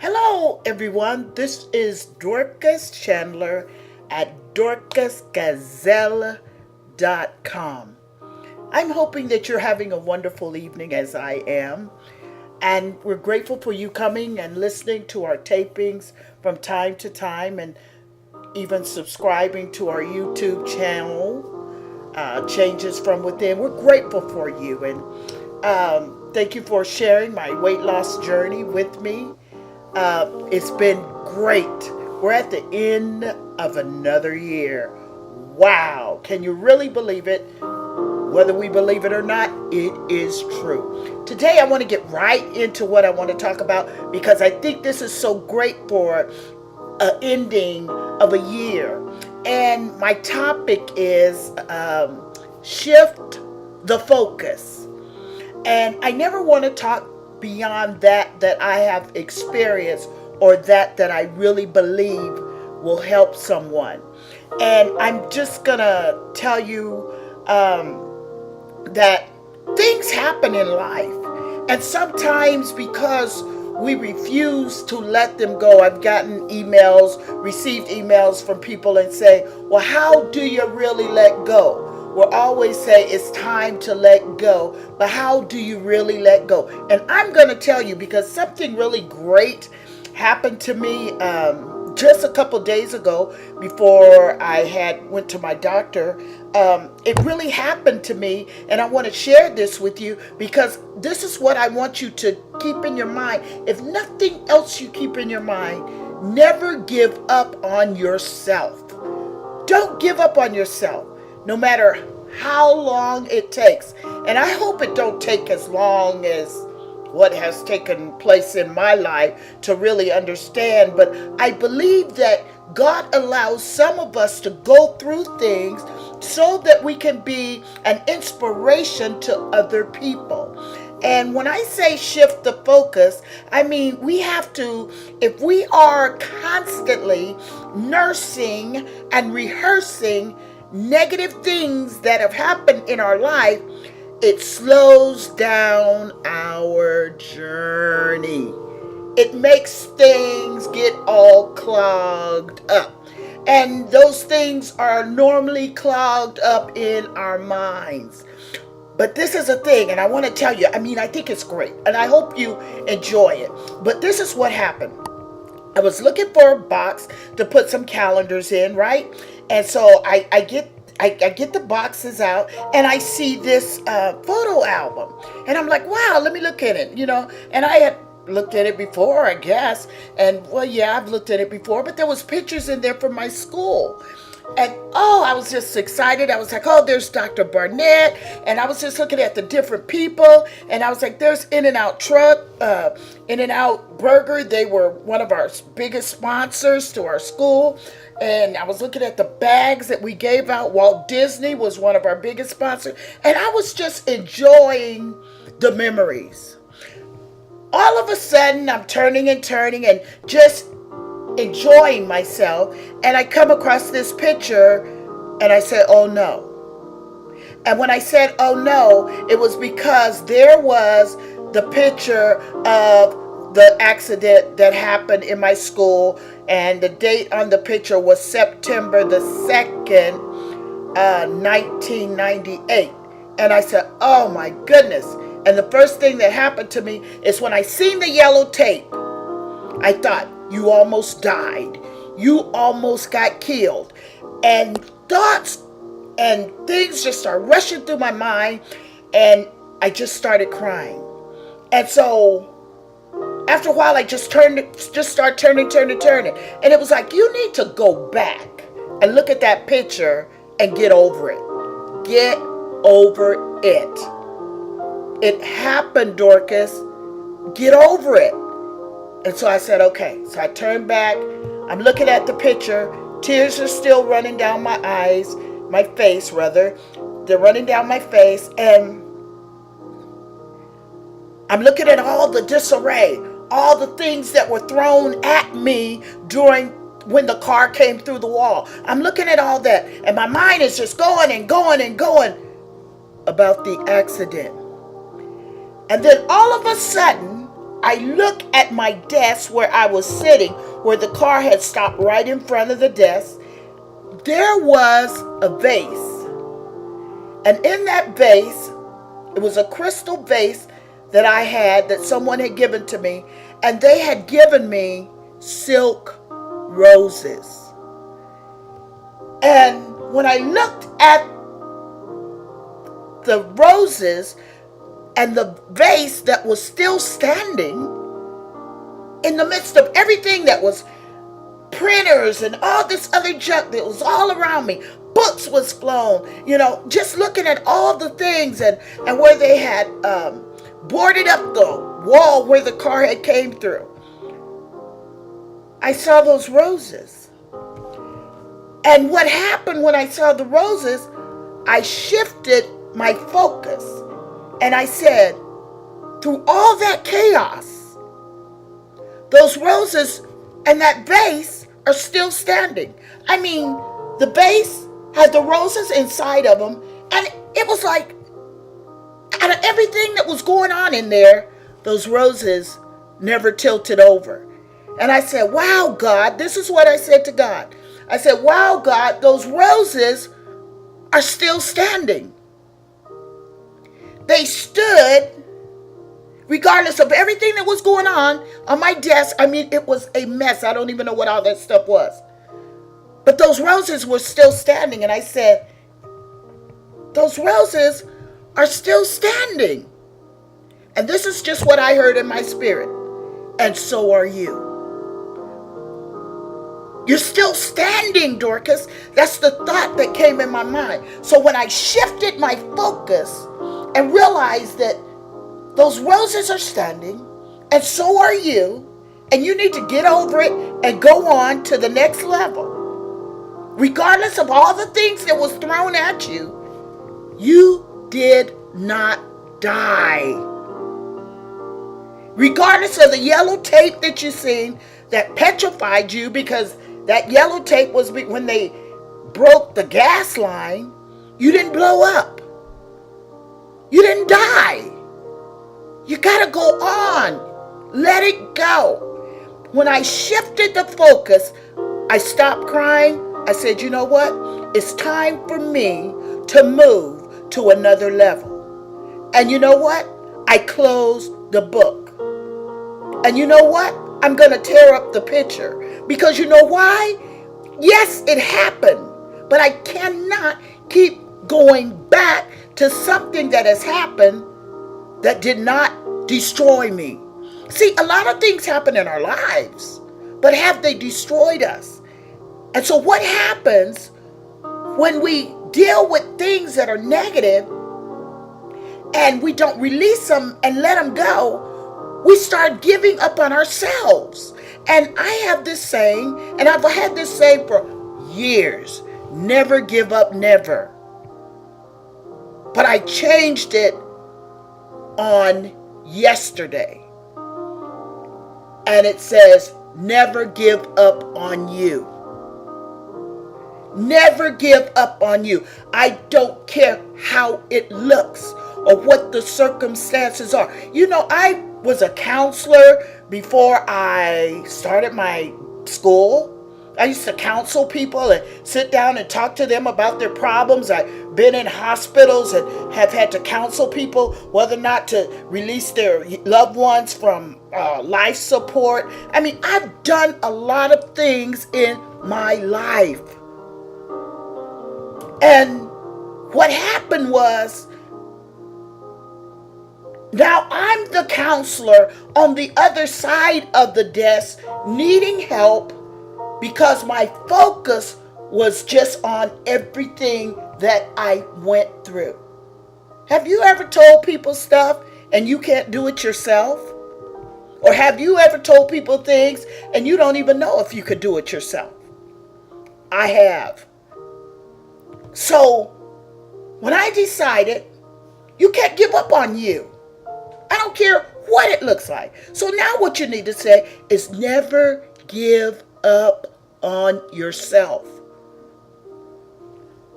Hello, everyone. This is Dorcas Chandler at dorcasgazelle.com. I'm hoping that you're having a wonderful evening as I am. And we're grateful for you coming and listening to our tapings from time to time and even subscribing to our YouTube channel, Changes from Within. We're grateful for you. And thank you for sharing my weight loss journey with me. It's been great. We're at the end of another year. Wow. Can you really believe it? Whether we believe it or not, it is true. Today, I want to get right into what I want to talk about because I think this is so great for an ending of a year. And my topic is shift the focus. And I never want to talk beyond that I have experienced or that I really believe will help someone. And I'm just going to tell you that things happen in life. And sometimes because we refuse to let them go, I've received emails from people and say, well, how do you really let go? We'll always say it's time to let go, but how do you really let go? And I'm going to tell you because something really great happened to me just a couple days ago before I went to my doctor. It really happened to me, and I want to share this with you because this is what I want you to keep in your mind. If nothing else you keep in your mind, never give up on yourself. Don't give up on yourself, no matter how long it takes. And I hope it don't take as long as what has taken place in my life to really understand. But I believe that God allows some of us to go through things so that we can be an inspiration to other people. And when I say shift the focus, I mean we have to, if we are constantly nursing and rehearsing negative things that have happened in our life, it slows down our journey. It makes things get all clogged up. And those things are normally clogged up in our minds. But this is a thing, and I want to tell you, I think it's great, and I hope you enjoy it. But this is what happened. I was looking for a box to put some calendars in, right? And so I get the boxes out, and I see this photo album. And I'm like, wow, let me look at it, And I had looked at it before, I guess. And, well, yeah, I've looked at it before. But there was pictures in there from my school. And, I was just excited. I was like, there's Dr. Barnett. And I was just looking at the different people. And I was like, there's In-N-Out Truck, In-N-Out Burger. They were one of our biggest sponsors to our school. And I was looking at the bags that we gave out. Walt Disney was one of our biggest sponsors. And I was just enjoying the memories. All of a sudden, I'm turning and just enjoying myself. And I come across this picture and I said, oh no. And when I said, oh no, it was because there was the picture of the accident that happened in my school. And the date on the picture was September the 2nd, 1998. And I said, oh my goodness. And the first thing that happened to me is when I seen the yellow tape, I thought, you almost died. You almost got killed. And thoughts and things just started rushing through my mind. And I just started crying. And so after a while, I just started turning. And it was like, you need to go back and look at that picture and get over it. Get over it. It happened, Dorcas. Get over it. And so I said, okay. So I turned back. I'm looking at the picture. Tears are still running down my face. They're running down my face. And I'm looking at all the disarray, all the things that were thrown at me when the car came through the wall. I'm looking at all that. And my mind is just going about the accident. And then all of a sudden, I look at my desk where I was sitting, where the car had stopped right in front of the desk. There was a vase. And in that vase, it was a crystal vase that I had, that someone had given to me. And they had given me silk roses. And when I looked at the roses and the vase that was still standing, in the midst of everything that was printers and all this other junk that was all around me, books was flown, just looking at all the things and where they had boarded up the wall where the car had came through, I saw those roses. And what happened when I saw the roses, I shifted my focus and I said, through all that chaos, those roses and that vase are still standing. I mean, the vase had the roses inside of them, and it was like, out of everything that was going on in there, those roses never tilted over. And I said, wow, God, this is what I said to God. I said, wow, God, those roses are still standing. They stood regardless of everything that was going on my desk. I mean, it was a mess. I don't even know what all that stuff was. But those roses were still standing. And I said, those roses are still standing. And this is just what I heard in my spirit. And so are you. You're still standing, Dorcas. That's the thought that came in my mind. So when I shifted my focus and realized that those roses are standing, and so are you, and you need to get over it and go on to the next level. Regardless of all the things that was thrown at you, you did not die. Regardless of the yellow tape that you seen that petrified you, because that yellow tape was when they broke the gas line, you didn't blow up. You didn't die. You gotta go on. Let it go. When I shifted the focus, I stopped crying. I said, you know what? It's time for me to move to another level. And you know what? I closed the book. And you know what? I'm going to tear up the picture. Because you know why? Yes, it happened. But I cannot keep going back to something that has happened that did not destroy me. See, a lot of things happen in our lives. But have they destroyed us? And so what happens when we deal with things that are negative and we don't release them and let them go? We start giving up on ourselves. And I have this saying, and I've had this saying for years, never give up, never. But I changed it on yesterday. And it says, never give up on you. Never give up on you. I don't care how it looks or what the circumstances are. You know, I was a counselor before I started my school. I used to counsel people and sit down and talk to them about their problems. I've been in hospitals and have had to counsel people whether or not to release their loved ones from life support. I mean, I've done a lot of things in my life. And what happened was, now I'm the counselor on the other side of the desk needing help because my focus was just on everything that I went through. Have you ever told people stuff and you can't do it yourself? Or have you ever told people things and you don't even know if you could do it yourself? I have. So when I decided, you can't give up on you. I don't care what it looks like. So now what you need to say is never give up on yourself.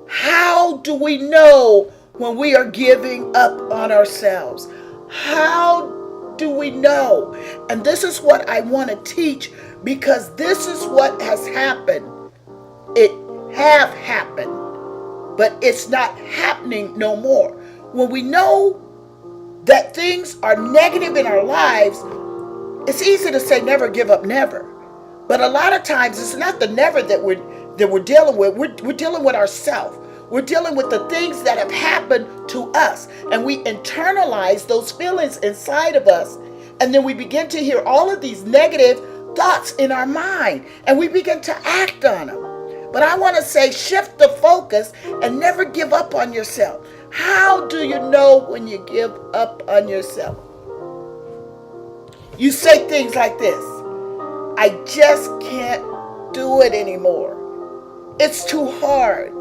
How do we know when we are giving up on ourselves? How do we know? And this is what I want to teach, because this is what has happened. It have happened, but it's not happening no more. When we know that things are negative in our lives, it's easy to say never give up, never. But a lot of times it's not the never that we're dealing with. We're dealing with ourselves. We're dealing with the things that have happened to us. And we internalize those feelings inside of us. And then we begin to hear all of these negative thoughts in our mind. And we begin to act on them. But I want to say, shift the focus and never give up on yourself. How do you know when you give up on yourself? You say things like this: I just can't do it anymore. It's too hard.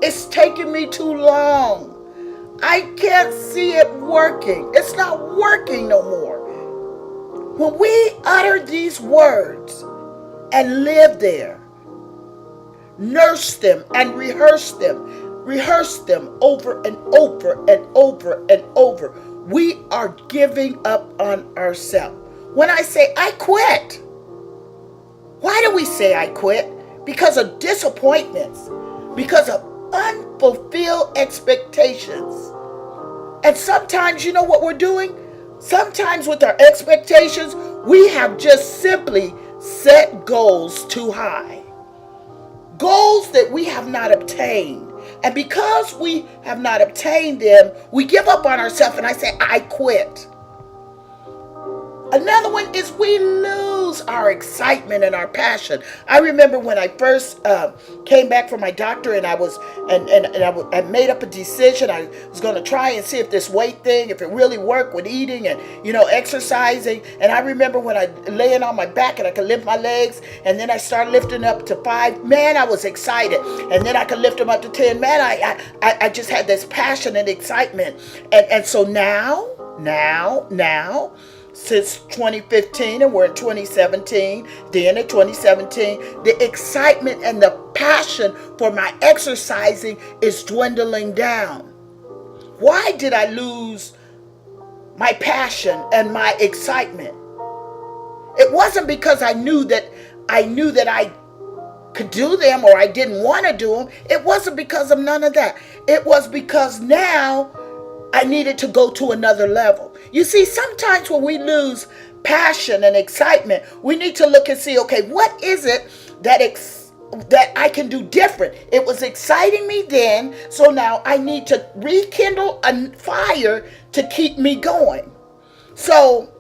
It's taking me too long. I can't see it working. It's not working no more. When we utter these words and live there, nurse them and rehearse them over and over and over and over, we are giving up on ourselves. When I say I quit, why do we say I quit? Because of disappointments, because of unfulfilled expectations. And sometimes, you know what we're doing? Sometimes with our expectations, we have just simply set goals too high. Goals that we have not obtained. And because we have not obtained them, we give up on ourselves, and I say, I quit. Another one is we lose our excitement and our passion. I remember when I first came back from my doctor, and I made up a decision. I was going to try and see if this weight thing, if it really worked with eating and exercising. And I remember when I laying on my back and I could lift my legs, and then I started lifting up to 5. Man, I was excited. And then I could lift them up to 10. Man, I just had this passion and excitement. And so now. Since 2015, and we're in 2017, then in 2017, the excitement and the passion for my exercising is dwindling down. Why did I lose my passion and my excitement? It wasn't because I knew that I could do them, or I didn't want to do them. It wasn't because of none of that. It was because now I needed to go to another level. You see, sometimes when we lose passion and excitement, we need to look and see, okay, what is it that I can do different? It was exciting me then, so now I need to rekindle a fire to keep me going. So,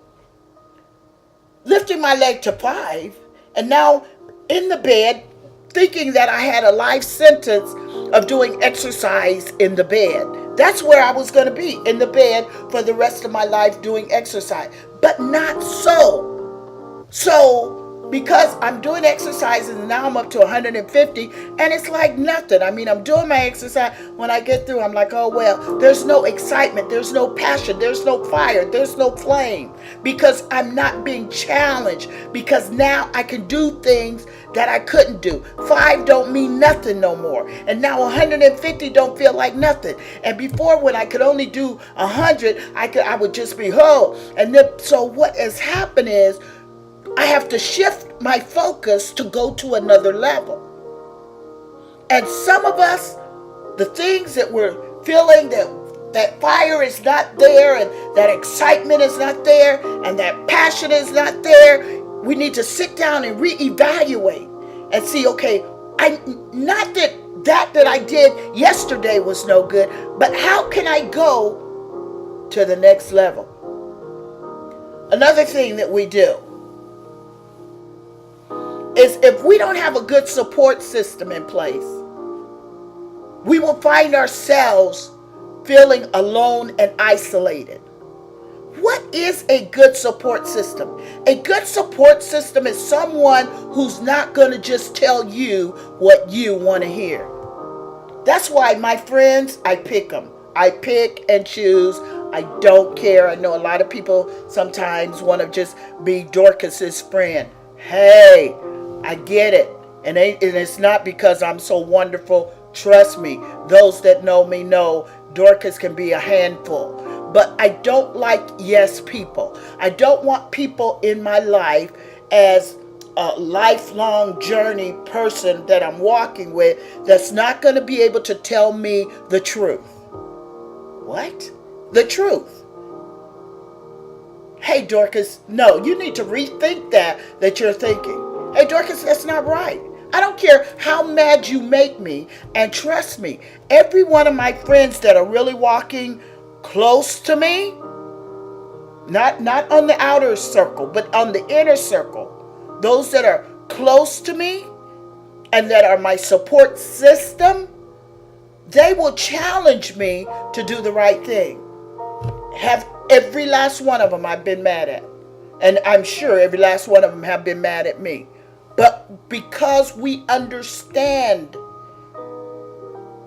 lifting my leg to 5, and now in the bed, thinking that I had a life sentence of doing exercise in the bed. That's where I was going to be, in the bed for the rest of my life doing exercise. But not so. So, because I'm doing exercises and now I'm up to 150, and it's like nothing. I mean, I'm doing my exercise. When I get through, I'm like, oh, well, there's no excitement. There's no passion. There's no fire. There's no flame. Because I'm not being challenged. Because now I can do things that I couldn't do. 5 don't mean nothing no more. And now 150 don't feel like nothing. And before, when I could only do 100, I would just be, And then, so what has happened is, I have to shift my focus to go to another level. And some of us, the things that we're feeling, that fire is not there, and that excitement is not there, and that passion is not there, we need to sit down and reevaluate and see, okay, not that I did yesterday was no good, but how can I go to the next level? Another thing that we do is, if we don't have a good support system in place, we will find ourselves feeling alone and isolated. What is a good support system? A good support system is someone who's not going to just tell you what you want to hear. That's why, my friends, I pick them. I pick and choose. I don't care. I know a lot of people sometimes want to just be Dorcas's friend. Hey, I get it. And it's not because I'm so wonderful. Trust me, those that know me know Dorcas can be a handful. but I don't like yes people. I don't want people in my life as a lifelong journey person that I'm walking with that's not going to be able to tell me the truth. What? The truth. Hey, Dorcas, no, you need to rethink that you're thinking. Hey, Dorcas, that's not right. I don't care how mad you make me. And trust me, every one of my friends that are really walking close to me, not on the outer circle, but on the inner circle, those that are close to me and that are my support system, they will challenge me to do the right thing. Have every last one of them I've been mad at. And I'm sure every last one of them have been mad at me. But because we understand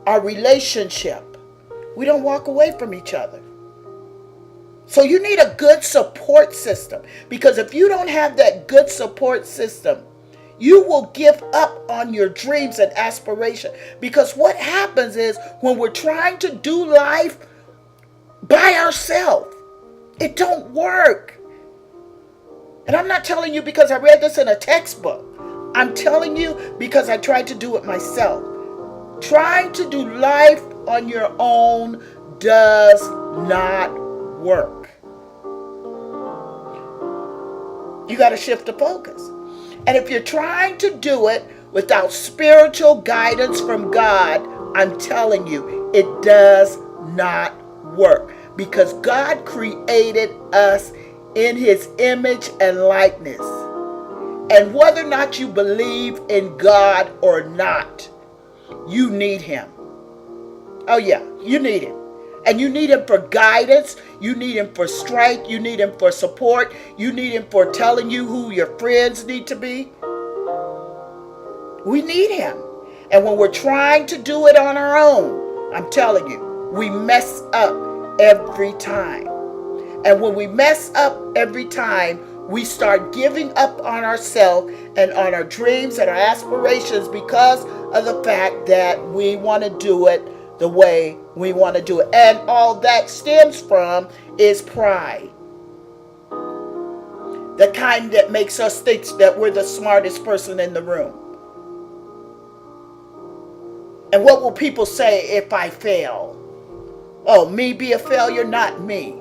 our relationship, we don't walk away from each other. So you need a good support system. Because if you don't have that good support system, you will give up on your dreams and aspirations. Because what happens is when we're trying to do life by ourselves, it don't work. And I'm not telling you because I read this in a textbook. I'm telling you because I tried to do it myself. Trying to do life on your own does not work. You got to shift the focus. And if you're trying to do it without spiritual guidance from God, I'm telling you, it does not work. Because God created us in His image and likeness. And whether or not you believe in God or not, you need Him. Oh yeah, you need Him. And you need Him for guidance. You need Him for strength. You need Him for support. You need Him for telling you who your friends need to be. We need Him. And when we're trying to do it on our own, I'm telling you, we mess up every time. And when we mess up every time, we start giving up on ourselves and on our dreams and our aspirations because of the fact that we want to do it the way we want to do it. And all that stems from is pride. The kind that makes us think that we're the smartest person in the room. And what will people say if I fail? Oh, me be a failure? Not me.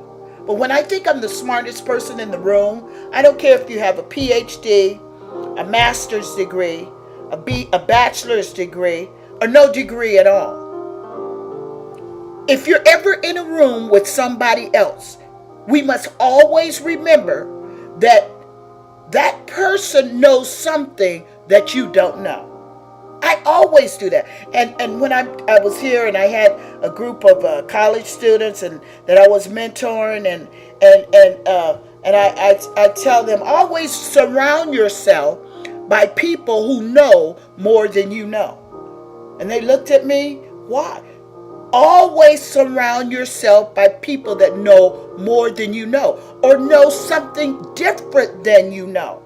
But when I think I'm the smartest person in the room, I don't care if you have a PhD, a master's degree, a bachelor's degree, or no degree at all. If you're ever in a room with somebody else, we must always remember that that person knows something that you don't know. I always do that. And when I was here and I had a group of college students and that I was mentoring and I tell them, always surround yourself by people who know more than you know. And they looked at me, why? Always surround yourself by people that know more than you know or know something different than you know.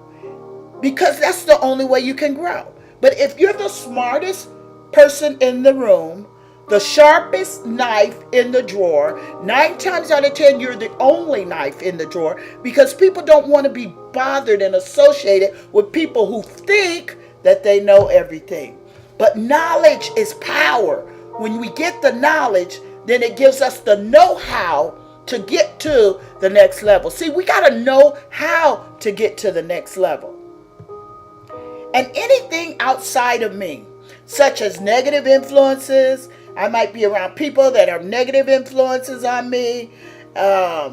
Because that's the only way you can grow. But if you're the smartest person in the room, the sharpest knife in the drawer, 9 times out of 10, you're the only knife in the drawer because people don't want to be bothered and associated with people who think that they know everything. But knowledge is power. When we get the knowledge, then it gives us the know-how to get to the next level. See, we got to know how to get to the next level. And anything outside of me, such as negative influences, I might be around people that are negative influences on me. I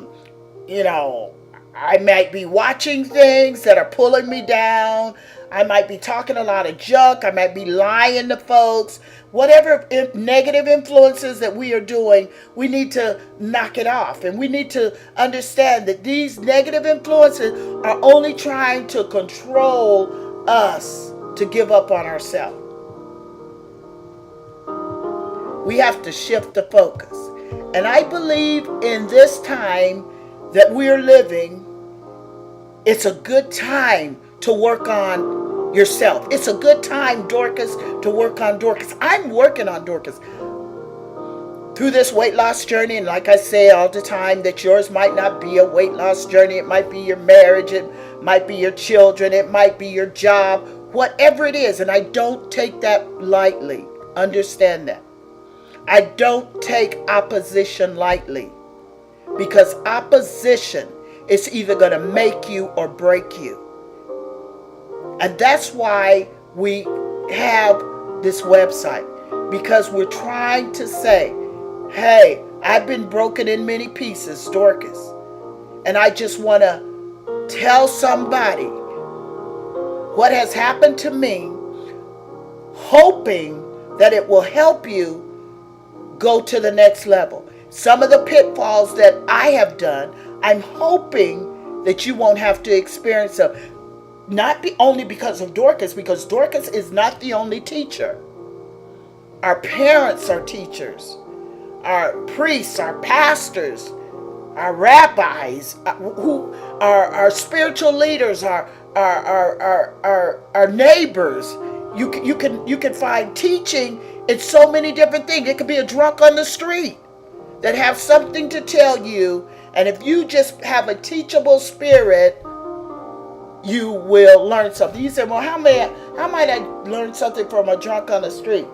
might be watching things that are pulling me down. I might be talking a lot of junk. I might be lying to folks. Whatever negative influences that we are doing, we need to knock it off. And we need to understand that these negative influences are only trying to control us to give up on ourselves. We have to shift the focus. And I believe in this time that we're living, it's a good time to work on yourself. It's a good time, Dorcas, to work on Dorcas. I'm working on Dorcas. through this weight loss journey. And like I say all the time, that yours might not be a weight loss journey. It might be your marriage. It might be your children. It might be your job. Whatever it is. And I don't take that lightly. Understand that. I don't take opposition lightly. Because opposition is either going to make you or break you. And that's why we have this website. Because we're trying to say, hey, I've been broken in many pieces, Dorcas. And I just want to tell somebody what has happened to me, hoping that it will help you go to the next level. Some of the pitfalls that I have done, I'm hoping that you won't have to experience them. Not only because of Dorcas, because Dorcas is not the only teacher. Our parents are teachers. Our priests, our pastors, our rabbis, who are our spiritual leaders, our neighbors. You can find teaching in so many different things. It could be a drunk on the street that have something to tell you, and if you just have a teachable spirit, you will learn something. You say, well, how might I learn something from a drunk on the street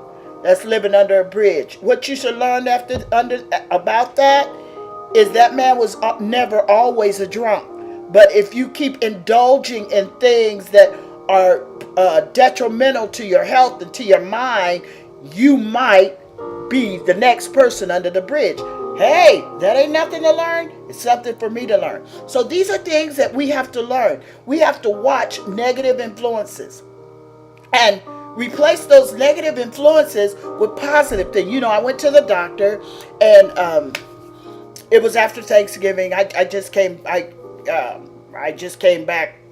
that's living under a bridge? What you should learn about that is that man was never always a drunk. But if you keep indulging in things that are detrimental to your health and to your mind, you might be the next person under the bridge. Hey, that ain't nothing to learn. It's something for me to learn. So these are things that we have to learn. We have to watch negative influences and replace those negative influences with positive things. You know, I went to the doctor, and it was after Thanksgiving. I just came back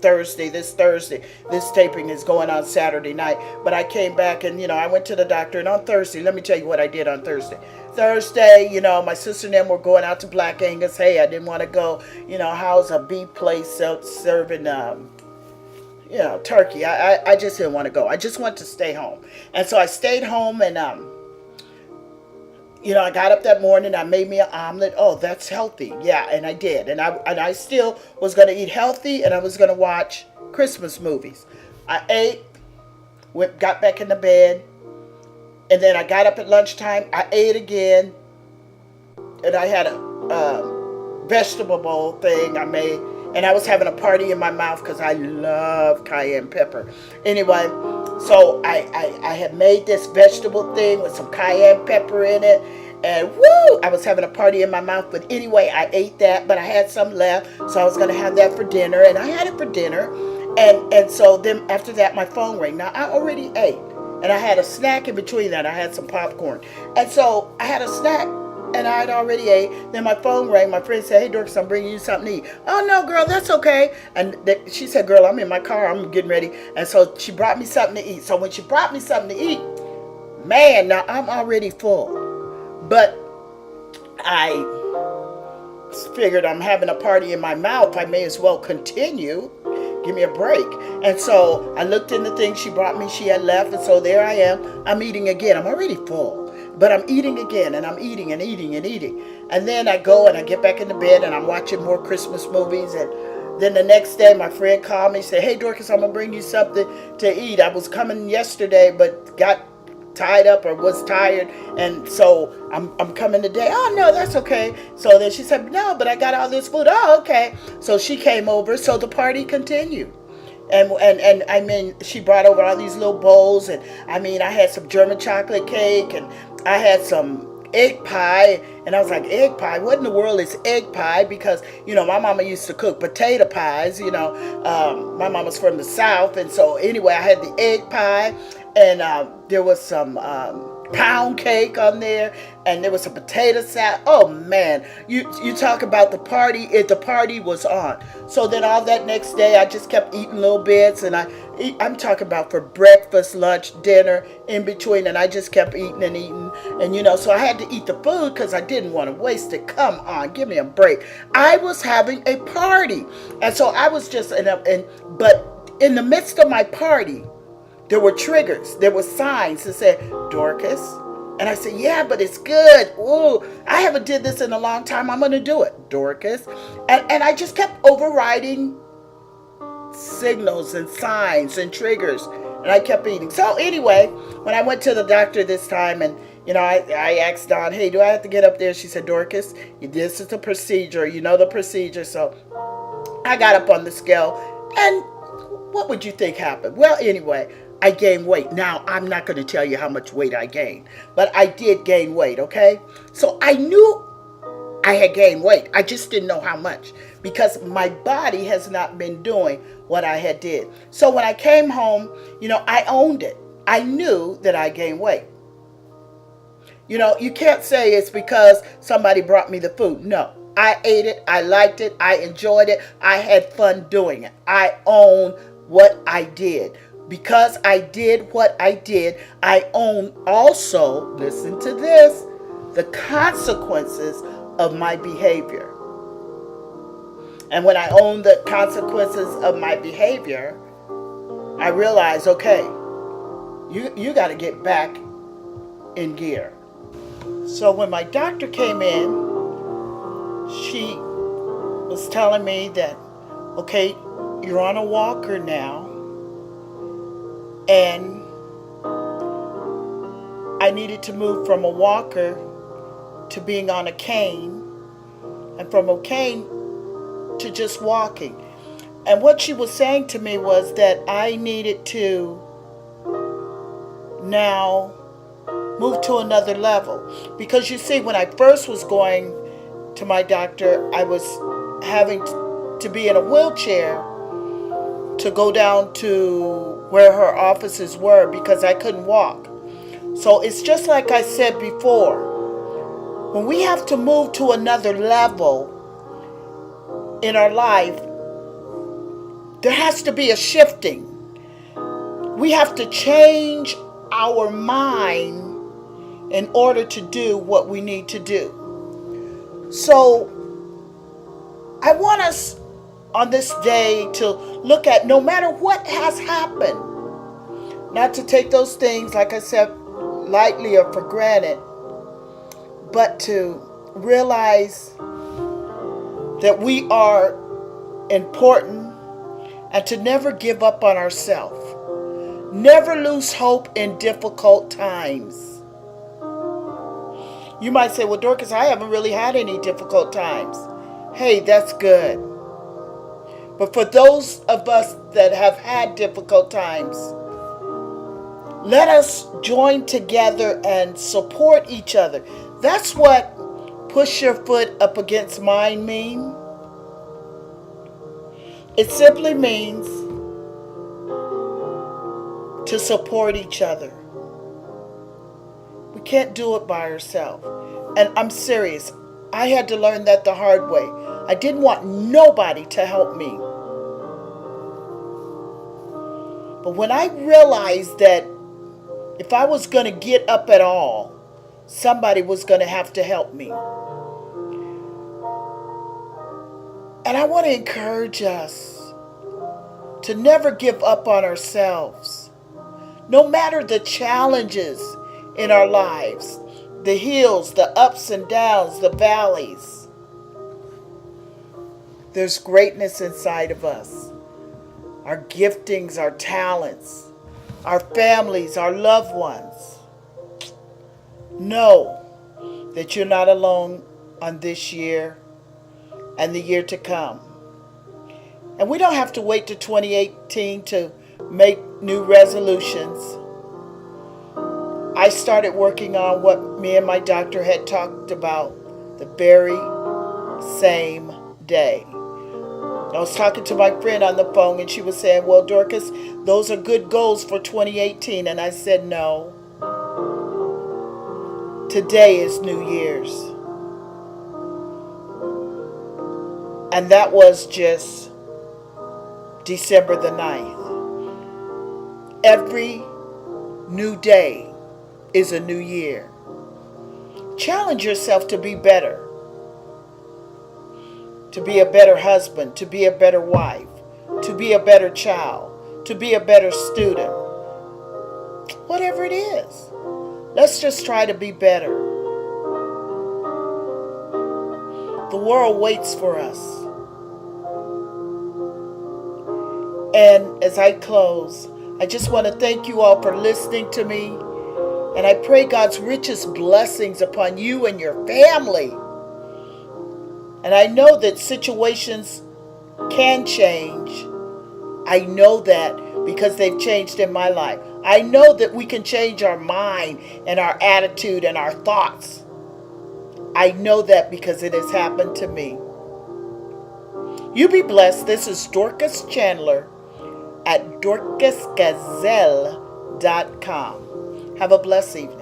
this Thursday. This taping is going on Saturday night. But I came back and, I went to the doctor. And on Thursday, let me tell you what I did on Thursday. Thursday, my sister and them were going out to Black Angus. Hey, I didn't want to go. How's a beef place serving, turkey? I just didn't want to go. I just wanted to stay home. And so I stayed home, and, I got up that morning. I made me an omelet. Oh, that's healthy. Yeah, and I did. And I still was going to eat healthy, and I was going to watch Christmas movies. I ate, got back in the bed, and then I got up at lunchtime. I ate again, and I had a vegetable bowl thing I made, and I was having a party in my mouth because I love cayenne pepper. Anyway, so I had made this vegetable thing with some cayenne pepper in it, and woo, I was having a party in my mouth. But anyway, I ate that, but I had some left, so I was going to have that for dinner, and I had it for dinner. And so then after that, my phone rang. Now, I already ate, and I had a snack in between that. I had some popcorn. And so I had a snack, and I had already ate. Then my phone rang. My friend said, hey, Dorcas, I'm bringing you something to eat. Oh, no, girl, that's okay. And she said, girl, I'm in my car. I'm getting ready. And so she brought me something to eat. So when she brought me something to eat, man, now I'm already full. But I figured I'm having a party in my mouth. I may as well continue. Give me a break. And so I looked in the thing she brought me. She had left. And so there I am. I'm eating again. I'm already full. But I'm eating again. And I'm eating and eating and eating. And then I go and I get back in the bed and I'm watching more Christmas movies. And then the next day my friend called me and said, hey, Dorcas, I'm going to bring you something to eat. I was coming yesterday but got tied up or was tired, and so I'm coming today. Oh, no, that's okay. So then she said, no, but I got all this food. Oh, okay. So she came over, so the party continued. And I mean, she brought over all these little bowls, and I mean, I had some German chocolate cake, and I had some egg pie, and I was like, egg pie? What in the world is egg pie? Because, my mama used to cook potato pies, my mama's from the South, and so anyway, I had the egg pie, and there was some pound cake on there, and there was a potato salad. Oh man, you talk about the party. The party was on. So then all that next day, I just kept eating little bits, and I'm talking about for breakfast, lunch, dinner, in between, and I just kept eating and eating, and so I had to eat the food because I didn't want to waste it. Come on, give me a break. I was having a party, and so I was just but in the midst of my party, there were triggers. There were signs that said, Dorcas, And I said, yeah, but it's good. Ooh, I haven't did this in a long time. I'm going to do it, Dorcas. And I just kept overriding signals and signs and triggers. And I kept eating. So anyway, when I went to the doctor this time and, I asked Dawn, hey, do I have to get up there? She said, Dorcas, this is the procedure. You know the procedure. So I got up on the scale. And what would you think happened? Well, anyway, I gained weight. Now, I'm not going to tell you how much weight I gained, but I did gain weight, okay? So I knew I had gained weight. I just didn't know how much because my body has not been doing what I had did. So when I came home, I owned it. I knew that I gained weight. You can't say it's because somebody brought me the food. No. I ate it. I liked it. I enjoyed it. I had fun doing it. I own what I did. Because I did what I did, I own also, listen to this, the consequences of my behavior. And when I own the consequences of my behavior, I realize, okay, you got to get back in gear. So when my doctor came in, she was telling me that, okay, you're on a walker now. And I needed to move from a walker to being on a cane, and from a cane to just walking. And what she was saying to me was that I needed to now move to another level. Because you see, when I first was going to my doctor, I was having to be in a wheelchair to go down to where her offices were because I couldn't walk. So it's just like I said before. When we have to move to another level in our life, there has to be a shifting. We have to change our mind in order to do what we need to do. So I want us on this day to look at, no matter what has happened, not to take those things, like I said, lightly or for granted, but to realize that we are important and to never give up on ourselves. Never lose hope in difficult times. You might say, well, Dorcas, I haven't really had any difficult times. Hey, that's good. But for those of us that have had difficult times, let us join together and support each other. That's what push your foot up against mine mean. It simply means to support each other. We can't do it by ourselves. And I'm serious. I had to learn that the hard way. I didn't want nobody to help me. But when I realized that if I was going to get up at all, somebody was going to have to help me. And I want to encourage us to never give up on ourselves. No matter the challenges in our lives, the hills, the ups and downs, the valleys, there's greatness inside of us. Our giftings, our talents, our families, our loved ones. Know that you're not alone on this year and the year to come. And we don't have to wait to 2018 to make new resolutions. I started working on what me and my doctor had talked about the very same day. I was talking to my friend on the phone and she was saying, well, Dorcas, those are good goals for 2018. And I said, no. Today is New Year's. And that was just December the 9th. Every new day is a new year. Challenge yourself to be better. To be a better husband, to be a better wife, to be a better child, to be a better student. Whatever it is. Let's just try to be better. The world waits for us. And as I close, I just want to thank you all for listening to me. And I pray God's richest blessings upon you and your family. And I know that situations can change. I know that because they've changed in my life. I know that we can change our mind and our attitude and our thoughts. I know that because it has happened to me. You be blessed. This is Dorcas Chandler at dorcasgazelle.com. Have a blessed evening.